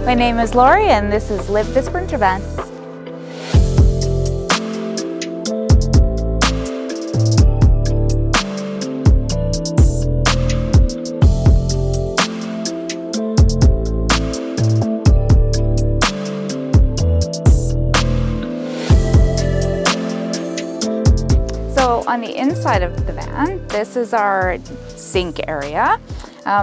My name is Lori and this is Live the Sprinter Van. So on the inside of the van, this is our sink area.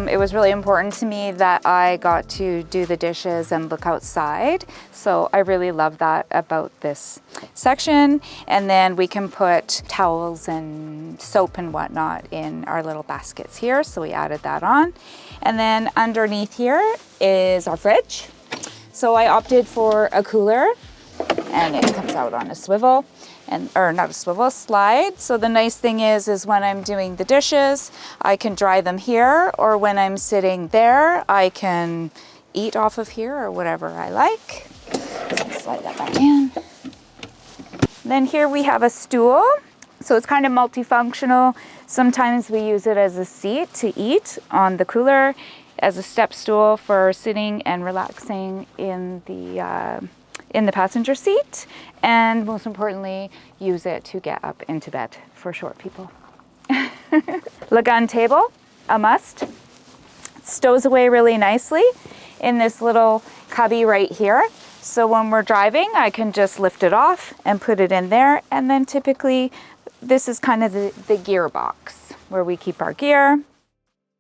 It was really important to me that I got to do the dishes and look outside. So I really love that about this section. And then we can put towels and soap and whatnot in our little baskets here. So we added that on. And then underneath here is our fridge. So I opted for a cooler and it comes out on a swivel. Or not a swivel, slide. So the nice thing is when I'm doing the dishes, I can dry them here, or when I'm sitting there, I can eat off of here or whatever I like. So slide that back in. Then here we have a stool. So it's kind of multifunctional. Sometimes we use it as a seat to eat on the cooler, as a step stool for sitting and relaxing in the passenger seat, and most importantly, use it to get up into bed for short people. Lagun table, a must. Stows away really nicely in this little cubby right here. So when we're driving, I can just lift it off and put it in there. And then typically, this is kind of the gear box where we keep our gear.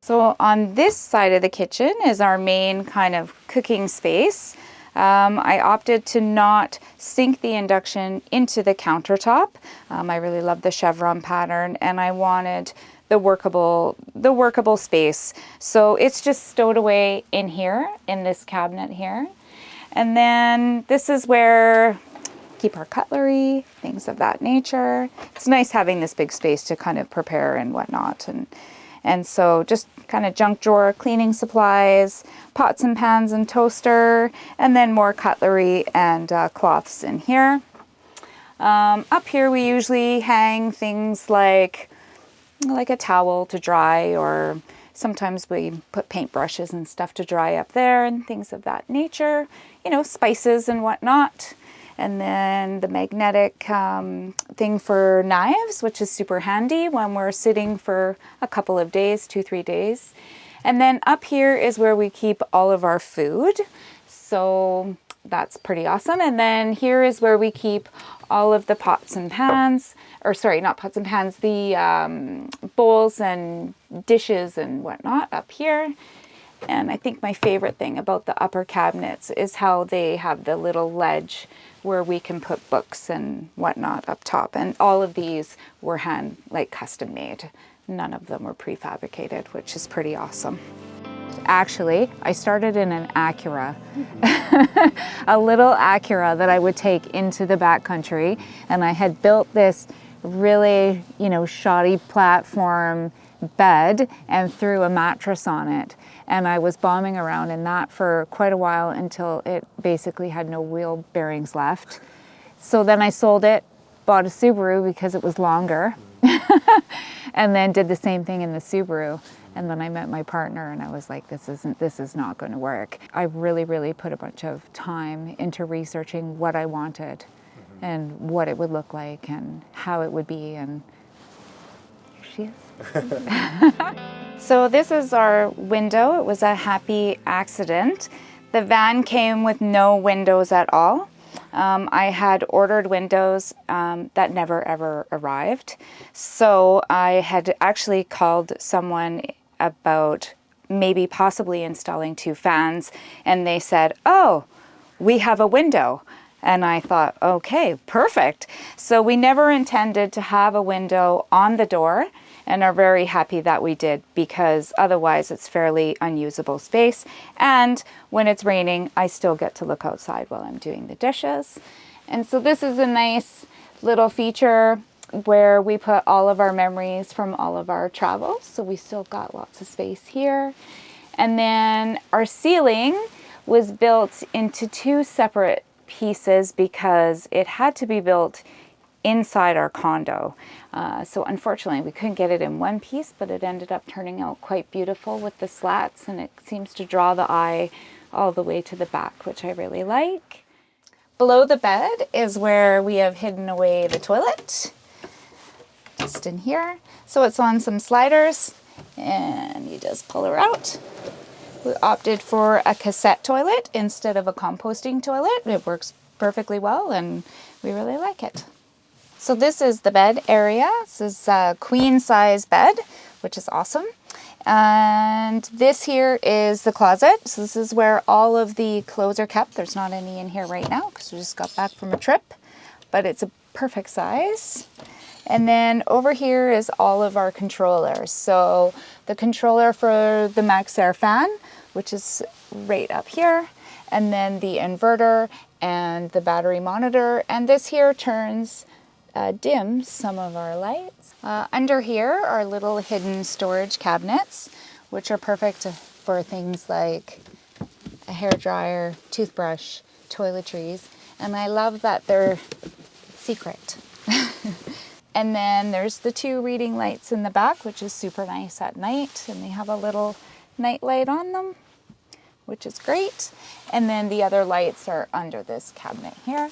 So on this side of the kitchen is our main kind of cooking space. I opted to not sink the induction into the countertop. I really love the chevron pattern and I wanted the workable space. So it's just stowed away in here, in this cabinet here. And then this is where keep our cutlery, things of that nature. It's nice having this big space to kind of prepare and whatnot. And so just kind of junk drawer, cleaning supplies, pots and pans and toaster, and then more cutlery and cloths in here. Up here we usually hang things like a towel to dry, or sometimes we put paintbrushes and stuff to dry up there and things of that nature, you know, spices and whatnot. And then the magnetic thing for knives, which is super handy when we're sitting for a couple of days, 2-3 days. And then up here is where we keep all of our food. So that's pretty awesome. And then here is where we keep all of the pots and pans, or sorry, not pots and pans, the bowls and dishes and whatnot up here. And I think my favorite thing about the upper cabinets is how they have the little ledge where we can put books and whatnot up top. And all of these were custom made. None of them were prefabricated, which is pretty awesome. Actually, I started in an Acura, a little Acura that I would take into the backcountry. And I had built this really, shoddy platform bed and threw a mattress on it. And I was bombing around in that for quite a while until it basically had no wheel bearings left. So then I sold it, bought a Subaru because it was longer, and then did the same thing in the Subaru. And then I met my partner and I was like, this is not going to work. I really, really put a bunch of time into researching what I wanted and what it would look like and how it would be, and here she is. So this is our window. It was a happy accident. The van came with no windows at all. I had ordered windows that never ever arrived. So I had actually called someone about maybe possibly installing 2 fans, and they said, oh, we have a window. And I thought, okay, perfect. So we never intended to have a window on the door, and are very happy that we did, because otherwise it's fairly unusable space. And when it's raining, I still get to look outside while I'm doing the dishes. And so this is a nice little feature where we put all of our memories from all of our travels. So we still got lots of space here. And then our ceiling was built into 2 separate pieces because it had to be built inside our condo. So unfortunately we couldn't get it in one piece, but it ended up turning out quite beautiful with the slats, and it seems to draw the eye all the way to the back, which I really like. Below the bed is where we have hidden away the toilet, just in here. So it's on some sliders and you just pull her out. We opted for a cassette toilet instead of a composting toilet. It works perfectly well and we really like it. So this is the bed area. This is a queen size bed, which is awesome. And this here is the closet. So this is where all of the clothes are kept. There's not any in here right now because we just got back from a trip, but it's a perfect size. And then over here is all of our controllers. So the controller for the MaxxAir fan, which is right up here, and then the inverter and the battery monitor. And this here dims some of our lights. Under here are little hidden storage cabinets, which are perfect for things like a hairdryer, toothbrush, toiletries. And I love that they're secret. And then there's the 2 reading lights in the back, which is super nice at night. And they have a little night light on them, which is great. And then the other lights are under this cabinet here.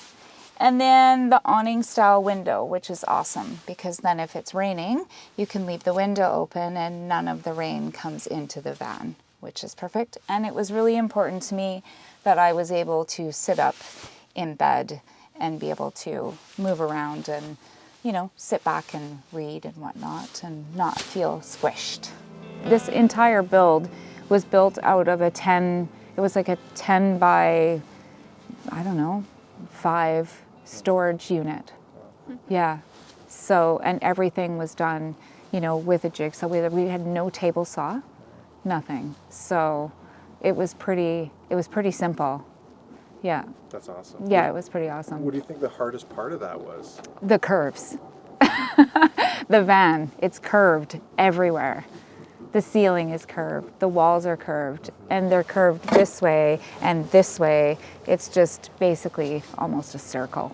And then the awning style window, which is awesome because then if it's raining, you can leave the window open and none of the rain comes into the van, which is perfect. And it was really important to me that I was able to sit up in bed and be able to move around and, you know, sit back and read and whatnot and not feel squished. This entire build was built out of it was like a 10 by, I don't know, 5 storage unit. Yeah. So, and everything was done, you know, with a jigsaw. We had no table saw, nothing. So it was pretty simple. Yeah. That's awesome. Yeah, it was pretty awesome. What do you think the hardest part of that was? The curves. The van, it's curved everywhere. The ceiling is curved, the walls are curved, and they're curved this way and this way. It's just basically almost a circle.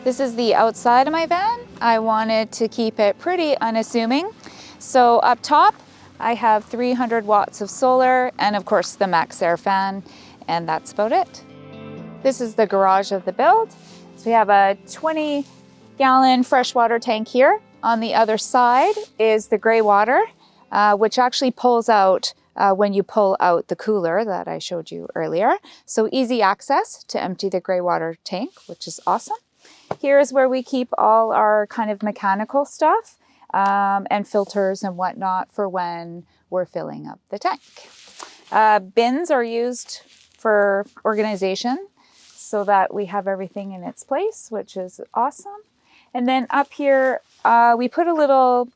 This is the outside of my van. I wanted to keep it pretty unassuming. So up top, I have 300 watts of solar and of course the MaxxAir fan, and that's about it. This is the garage of the build. So we have a 20-gallon freshwater tank here. On the other side is the gray water, which actually pulls out when you pull out the cooler that I showed you earlier. So easy access to empty the gray water tank, which is awesome. Here is where we keep all our kind of mechanical stuff and filters and whatnot for when we're filling up the tank. Bins are used for organization so that we have everything in its place, which is awesome. And then up here, we put a little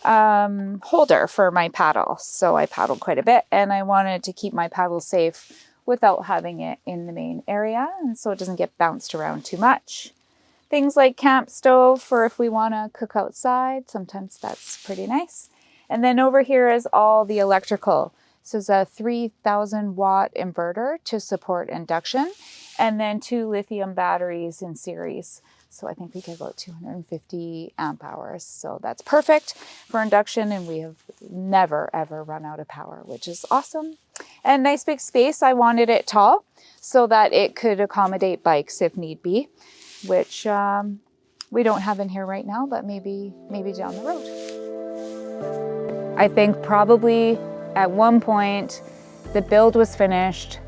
holder for my paddle. So I paddled quite a bit and I wanted to keep my paddle safe without having it in the main area, and so it doesn't get bounced around too much. Things like camp stove for if we want to cook outside, sometimes that's pretty nice. And then over here is all the electrical. So it's a 3,000 watt inverter to support induction, and then 2 lithium batteries in series. So I think we get about 250 amp hours. So that's perfect for induction, and we have never ever run out of power, which is awesome. And nice big space. I wanted it tall so that it could accommodate bikes if need be, which we don't have in here right now, but maybe down the road. I think probably at one point the build was finished.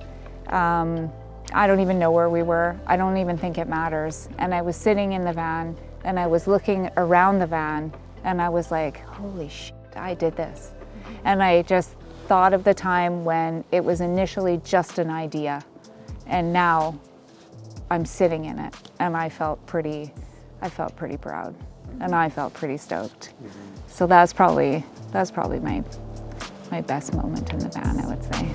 I don't even know where we were. I don't even think it matters. And I was sitting in the van and I was looking around the van and I was like, holy shit, I did this. And I just thought of the time when it was initially just an idea and now I'm sitting in it, and I felt pretty proud and I felt pretty stoked. So that's probably my best moment in the van, I would say.